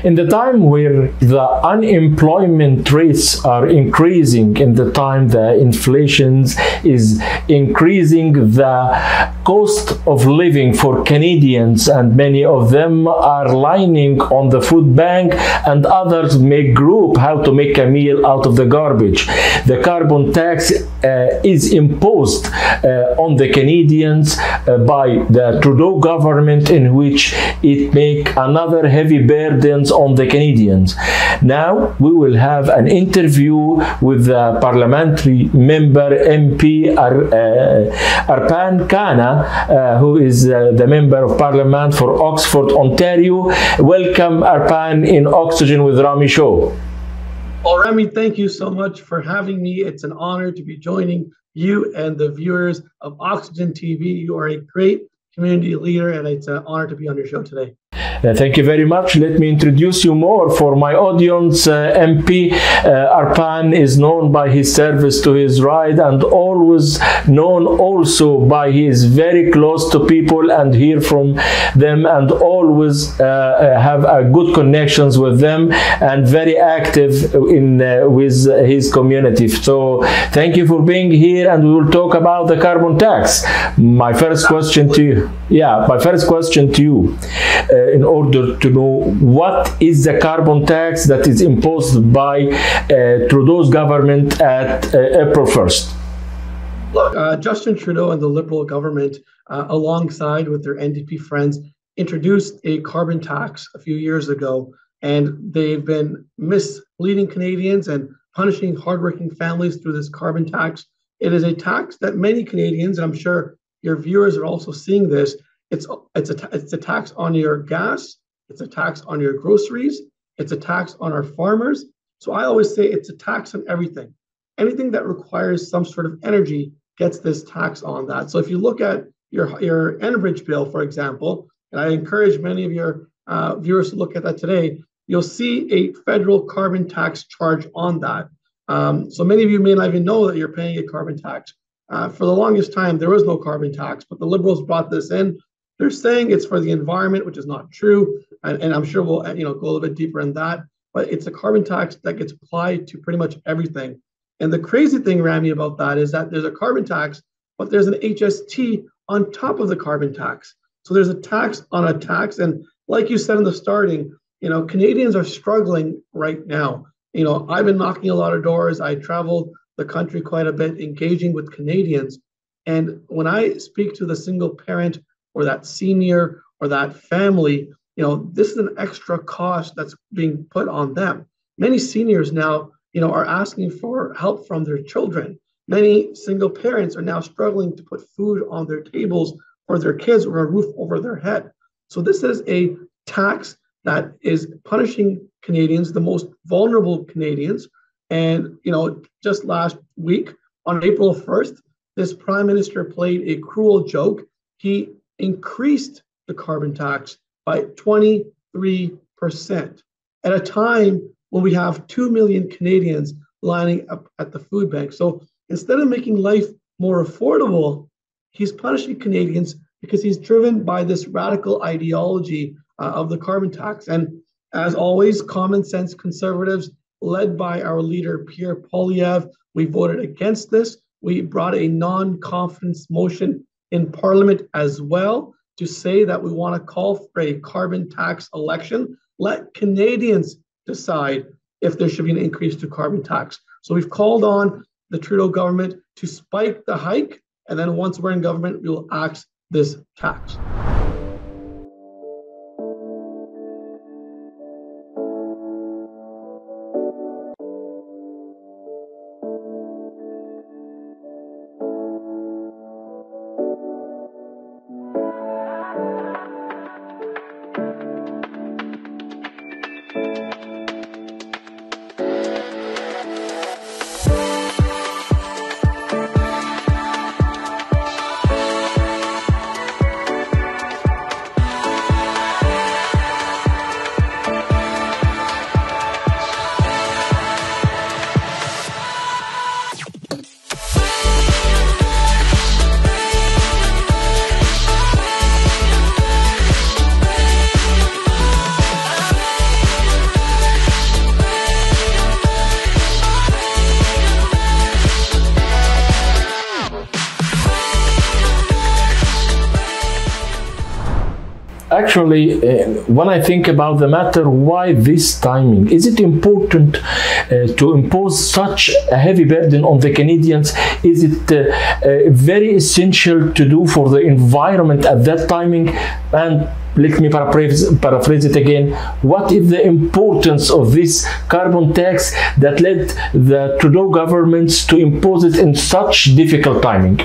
In the time where the unemployment rates are increasing, in the time the inflation is increasing, the cost of living for Canadians, and many of them are lining on the food bank, and others make group how to make a meal out of the garbage. The carbon tax is imposed on the Canadians by the Trudeau government, in which it make another heavy burdens on the Canadians. Now we will have an interview with the parliamentary member MP Arban Kana, who is the member of parliament for Oxford, Ontario. Welcome, Arban, in Oxygen with Rami show. Well, Rami, thank you so much for having me. It's an honor to be joining you and the viewers of Oxygen TV. You are a great community leader, and it's an honor to be on your show today. Thank you very much. Let me introduce you more for my audience. MP Arban is known by his service to his right, and always known also by he is very close to people and hear from them, and always have a good connections with them, and very active in with his community. So thank you for being here, and we will talk about the carbon tax. My first question to you. Yeah, my first question to you. In order to know what is the carbon tax that is imposed by Trudeau's government at April 1st? Look, Justin Trudeau and the Liberal government, alongside with their NDP friends, introduced a carbon tax a few years ago, and they've been misleading Canadians and punishing hardworking families through this carbon tax. It is a tax that many Canadians, and I'm sure your viewers are also seeing this, it's a tax on your gas, it's a tax on your groceries, it's a tax on our farmers. So I always say it's a tax on everything. Anything that requires some sort of energy gets this tax on that. So if you look at your Enbridge bill, for example, and I encourage many of your viewers to look at that today, you'll see a federal carbon tax charge on that. So many of you may not even know that you're paying a carbon tax. For the longest time, there was no carbon tax, but the Liberals brought this in. They're saying it's for the environment, which is not true, and I'm sure we'll go a little bit deeper in that. But it's a carbon tax that gets applied to pretty much everything. And the crazy thing, Rami, about that is that there's a carbon tax, but there's an HST on top of the carbon tax. So there's a tax on a tax, and like you said in the starting, Canadians are struggling right now. I've been knocking a lot of doors. I traveled the country quite a bit, engaging with Canadians, and when I speak to the single parent or that senior or that family, this is an extra cost that's being put on them. Many seniors now, are asking for help from their children. Many single parents are now struggling to put food on their tables for their kids or a roof over their head. So this is a tax that is punishing Canadians, the most vulnerable Canadians. And, just last week on April 1st, this prime minister played a cruel joke. He increased the carbon tax by 23% at a time when we have 2 million Canadians lining up at the food bank. So instead of making life more affordable, he's punishing Canadians because he's driven by this radical ideology of the carbon tax. And as always, common sense conservatives, led by our leader, Pierre Poilievre, we voted against this. We brought a non-confidence motion in Parliament as well to say that we want to call for a carbon tax election. Let Canadians decide if there should be an increase to carbon tax. So we've called on the Trudeau government to spike the hike, and then once we're in government, we will axe this tax. Actually, when I think about the matter, why this timing? Is it important to impose such a heavy burden on the Canadians? Is it very essential to do for the environment at that timing? And let me paraphrase it again. What is the importance of this carbon tax that led the Trudeau governments to impose it in such difficult timing?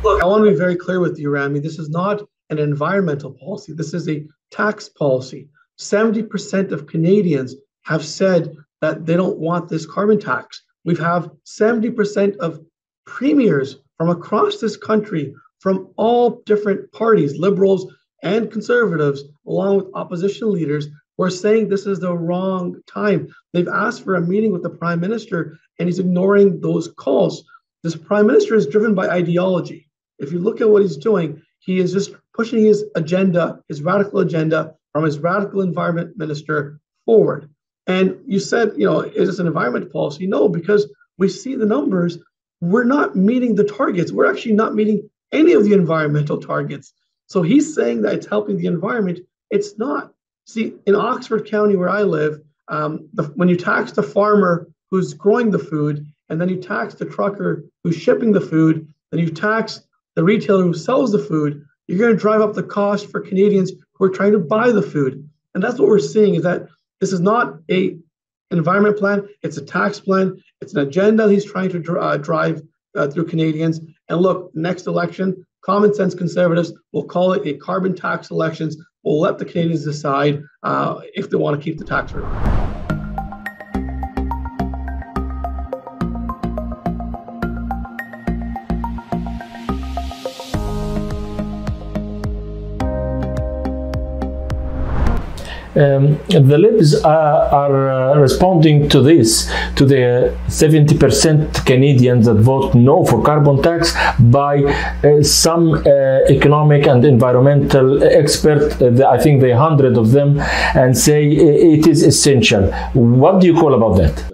Look, I want to be very clear with you, Rami. This is not an environmental policy. This is a tax policy. 70% of Canadians have said that they don't want this carbon tax. We have 70% of premiers from across this country, from all different parties, liberals and conservatives, along with opposition leaders, who are saying this is the wrong time. They've asked for a meeting with the Prime Minister, and he's ignoring those calls. This Prime Minister is driven by ideology. If you look at what he's doing, he is just pushing his agenda, his radical agenda from his radical environment minister forward. And you said, is this an environment policy? No, because we see the numbers. We're not meeting the targets. We're actually not meeting any of the environmental targets. So he's saying that it's helping the environment. It's not. See, in Oxford County, where I live, when you tax the farmer who's growing the food, and then you tax the trucker who's shipping the food, then you tax the retailer who sells the food, you're going to drive up the cost for Canadians who are trying to buy the food. And that's what we're seeing, is that this is not an environment plan. It's a tax plan. It's an agenda he's trying to drive through Canadians. And look, next election, common sense conservatives will call it a carbon tax elections. We'll let the Canadians decide if they want to keep the tax rate. The Libs are responding to this, to the 70% Canadians that vote no for carbon tax, by some economic and environmental experts, I think there are 100 of them, and say it is essential. What do you call about that?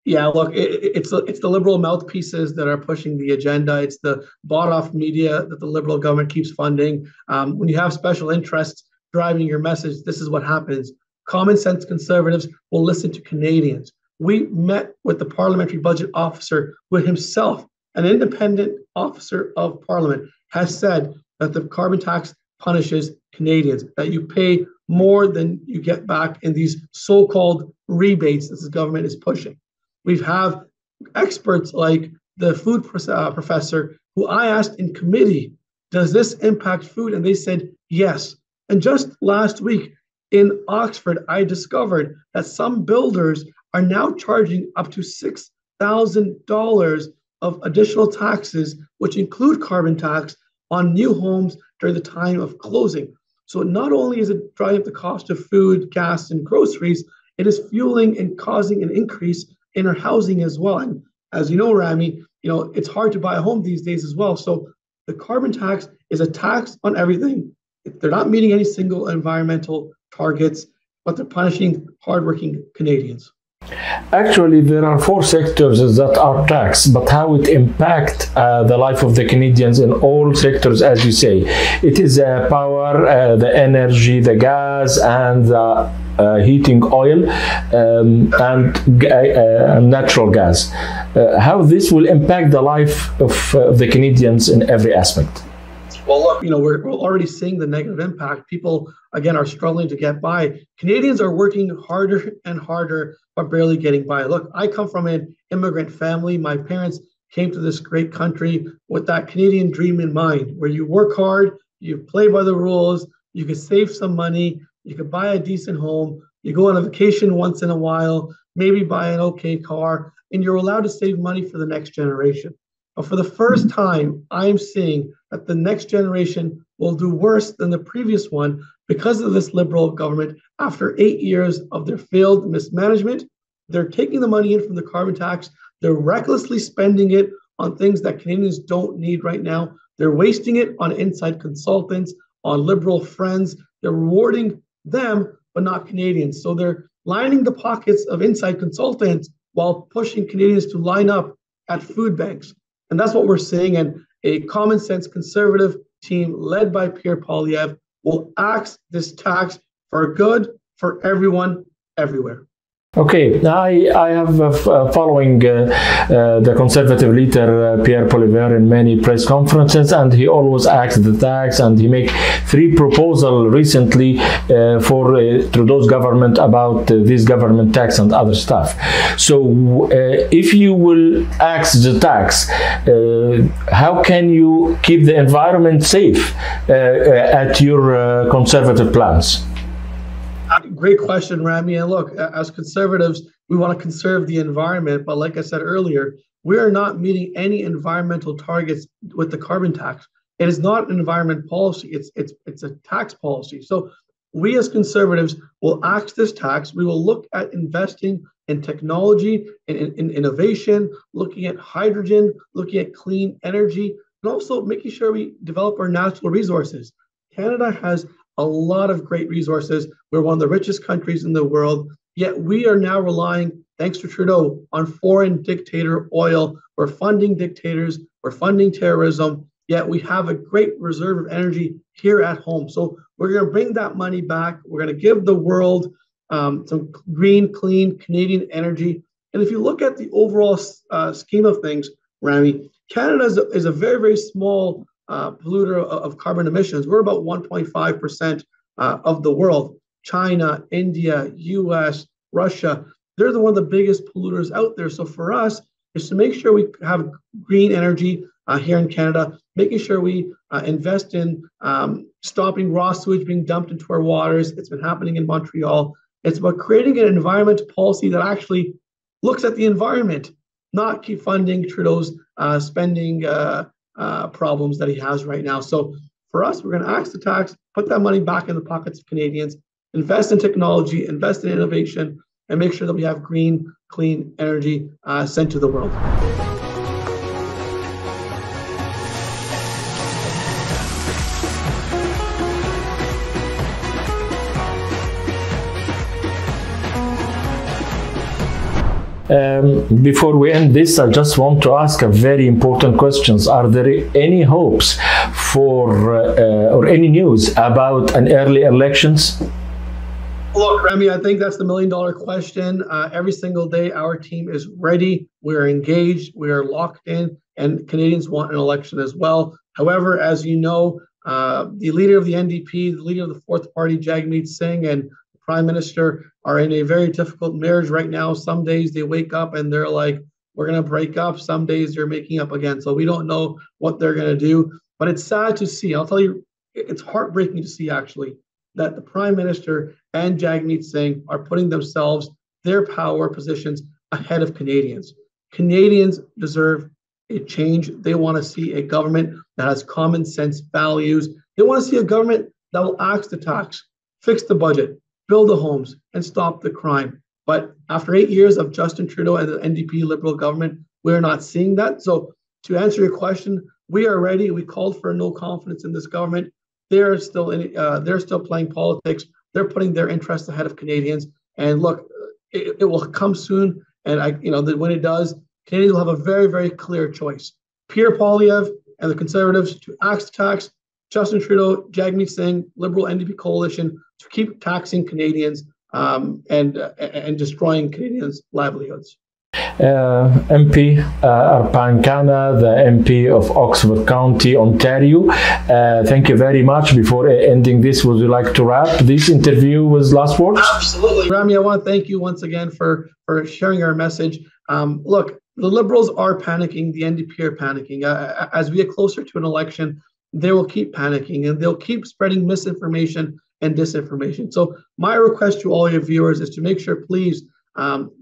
Yeah, look, it's the liberal mouthpieces that are pushing the agenda. It's the bought-off media that the Liberal government keeps funding. When you have special interests driving your message, this is what happens. Common sense conservatives will listen to Canadians. We met with the parliamentary budget officer, who himself, an independent officer of parliament, has said that the carbon tax punishes Canadians, that you pay more than you get back in these so-called rebates that the government is pushing. We have experts like the food professor, who I asked in committee, does this impact food? And they said yes. And just last week in Oxford, I discovered that some builders are now charging up to $6,000 of additional taxes, which include carbon tax, on new homes during the time of closing. So not only is it driving up the cost of food, gas, and groceries, it is fueling and causing an increase in our housing as well. And as you know, Rami, it's hard to buy a home these days as well. So the carbon tax is a tax on everything. They're not meeting any single environmental targets, but they're punishing hardworking Canadians. Actually, there are 4 sectors that are taxed, but how it impacts the life of the Canadians in all sectors, as you say. It is power, the energy, the gas, and the heating oil, and natural gas. How this will impact the life of the Canadians in every aspect? Well, look, we're already seeing the negative impact. People, again, are struggling to get by. Canadians are working harder and harder, but barely getting by. Look, I come from an immigrant family. My parents came to this great country with that Canadian dream in mind, where you work hard, you play by the rules, you could save some money, you could buy a decent home, you go on a vacation once in a while, maybe buy an okay car, and you're allowed to save money for the next generation. But for the first time, I'm seeing that the next generation will do worse than the previous one because of this Liberal government. After 8 years of their failed mismanagement, they're taking the money in from the carbon tax. They're recklessly spending it on things that Canadians don't need right now. They're wasting it on inside consultants, on Liberal friends. They're rewarding them, but not Canadians. So they're lining the pockets of inside consultants while pushing Canadians to line up at food banks. And that's what we're seeing. And a common sense conservative team led by Pierre Poilievre will axe this tax for good for everyone, everywhere. Okay, I have following the conservative leader Pierre Poilievre in many press conferences, and he always axed the tax, and he make 3 proposals recently for Trudeau's government about this government tax and other stuff. So if you will axe the tax, how can you keep the environment safe at your conservative plans? Great question, Rami. And look, as conservatives, we want to conserve the environment. But like I said earlier, we are not meeting any environmental targets with the carbon tax. It is not an environment policy. It's a tax policy. So we as conservatives will axe this tax. We will look at investing in technology, in innovation, looking at hydrogen, looking at clean energy, and also making sure we develop our natural resources. Canada has a lot of great resources. We're one of the richest countries in the world, yet we are now relying, thanks to Trudeau, on foreign dictator oil. We're funding dictators, we're funding terrorism, yet we have a great reserve of energy here at home. So we're going to bring that money back. We're going to give the world some green, clean Canadian energy. And if you look at the overall scheme of things, Rami, Canada is a very, very small polluter of carbon emissions. We're about 1.5% of the world. China, India, US, Russia, they're one of the biggest polluters out there. So for us, is to make sure we have green energy here in Canada, making sure we invest in stopping raw sewage being dumped into our waters. It's been happening in Montreal. It's about creating an environmental policy that actually looks at the environment, not keep funding Trudeau's spending problems that he has right now. So for us, we're going to axe the tax, put that money back in the pockets of Canadians, invest in technology, invest in innovation, and make sure that we have green, clean energy sent to the world. Before we end this, I just want to ask a very important questions. Are there any hopes for or any news about an early elections? Look, Remy, I think that's the million-dollar question. Every single day, our team is ready. We're engaged. We are locked in, and Canadians want an election as well. However, as you know, the leader of the NDP, the leader of the fourth party, Jagmeet Singh, and Prime Minister are in a very difficult marriage right now. Some days they wake up and they're like, we're going to break up. Some days they're making up again. So we don't know what they're going to do. But it's sad to see. I'll tell you, it's heartbreaking to see, actually, that the Prime Minister and Jagmeet Singh are putting themselves, their power positions, ahead of Canadians. Canadians deserve a change. They want to see a government that has common sense values. They want to see a government that will axe the tax, fix the budget, build the homes, and stop the crime. But after 8 years of Justin Trudeau and the NDP Liberal government, we're not seeing that. So to answer your question, we are ready. We called for no confidence in this government. They're still playing politics. They're putting their interests ahead of Canadians. And look, it will come soon. And when it does, Canadians will have a very, very clear choice. Pierre Poilievre and the Conservatives to axe the tax, Justin Trudeau, Jagmeet Singh, Liberal NDP coalition to keep taxing Canadians and destroying Canadians' livelihoods. MP Arban Kana, the MP of Oxford County, Ontario. Thank you very much. Before ending this, would you like to wrap this interview with last words? Absolutely. Rami, I want to thank you once again for sharing our message. Look, the Liberals are panicking. The NDP are panicking. As we get closer to an election, they will keep panicking and they'll keep spreading misinformation and disinformation. So my request to all your viewers is to make sure, please,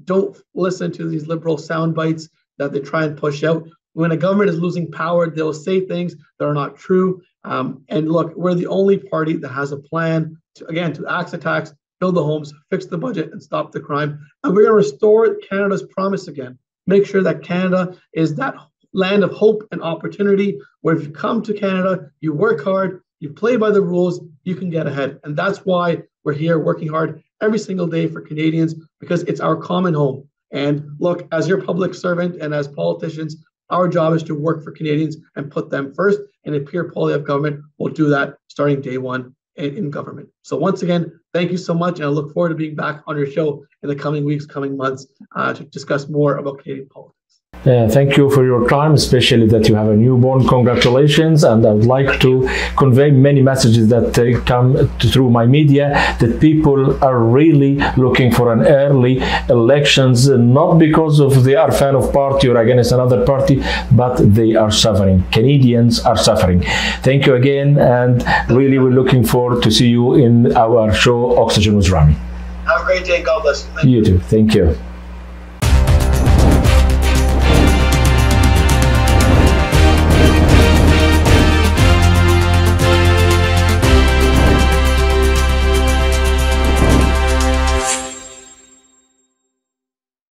don't listen to these liberal sound bites that they try and push out. When a government is losing power, they'll say things that are not true. And look, we're the only party that has a plan to axe the tax, build the homes, fix the budget, and stop the crime. And we're going to restore Canada's promise again. Make sure that Canada is that land of hope and opportunity where if you come to Canada, you work hard, you play by the rules, you can get ahead. And that's why we're here working hard every single day for Canadians, because it's our common home. And look, as your public servant and as politicians, our job is to work for Canadians and put them first. And a Pierre Poilievre government will do that starting day one. in government. So once again, thank you so much, and I look forward to being back on your show in the coming weeks, coming months, to discuss more about Canadian politics. Thank you for your time, especially that you have a newborn. Congratulations. And I would like to convey many messages that come through my media, that people are really looking for an early elections, not because of they are fan of party or against another party, but they are suffering. Canadians are suffering. Thank you again, and really we're looking forward to see you in our show Oxygen with Rami. Have a great day. God bless you. You too. Thank you.